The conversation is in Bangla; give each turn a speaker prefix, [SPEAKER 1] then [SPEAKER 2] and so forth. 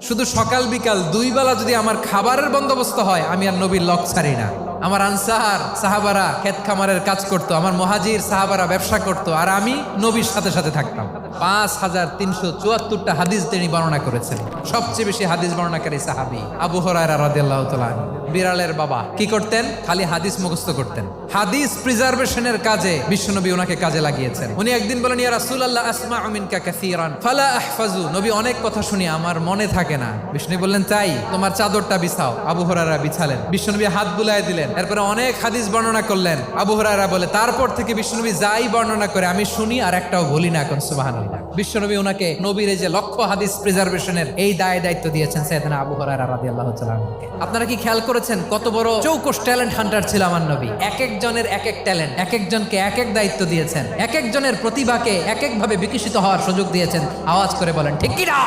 [SPEAKER 1] শুধু সকাল বিকাল দুই বেলা যদি আমার খাবারের বন্দোবস্ত হয়, আমি আর নবীর লক ছাড়ি না। আমার আনসার সাহাবারা ক্ষেত খামারের কাজ করত, আমার মুহাজির সাহাবারা ব্যবসা করত, আর আমি নবীর সাথে সাথে থাকতাম। 5374টা হাদিস তিনি বর্ণনা করেছেন। সবচেয়ে বেশি হাদিস বর্ণনাকারী সাহাবী আবু হুরায়রা রাদিয়াল্লাহু তাআলা আনহু। বিড়ালের বাবা কি করতেন? খালি হাদিস মুখস্থ করতেন। হাদিস প্রিজার্ভেশনের কাজে বিশ্বনবী ওনাকে কাজে লাগিয়েছেন। উনি একদিন বলেন, ইয়া রাসূলুল্লাহ আসমাউ মিনকা কাসীরান ফালা আহফাজু। নবী, অনেক কথা শুনি, আমার মনে থাকে না। বিষ্ণু বললেন, তাই তোমার চাদরটা বিছাও। আবু হুরায়রা বিছালেন। বিশ্বনবী হাত বুলায় দিলেন। এরপরে অনেক হাদিস বর্ণনা করলেন। আবু হুরায়রা বলে, তারপর থেকে বিশ্বনবী যাই বর্ণনা করে আমি শুনি আর একটাও ভুলি না। এখন সুবহানাল্লাহ। বিশ্বনবী ওনাকে নবীর এই যে লক্ষ হাদিস প্রিজার্ভেশনের এই দায়িত্ব দিয়েছেন সাইয়েদনা আবু হুরায়রা রাদিয়াল্লাহু তাআলা আনহুকে। আপনারা কি খেয়াল করেছেন কত বড় চৌকস ট্যালেন্ট হান্টার ছিল আমার নবী? এক একজনের এক এক ট্যালেন্ট, এক একজনকে এক এক দায়িত্ব দিয়েছেন, এক একজনের প্রতিভাকে এক একভাবে বিকশিত হওয়ার সুযোগ দিয়েছেন। আওয়াজ করে বলেন ঠিক কি না?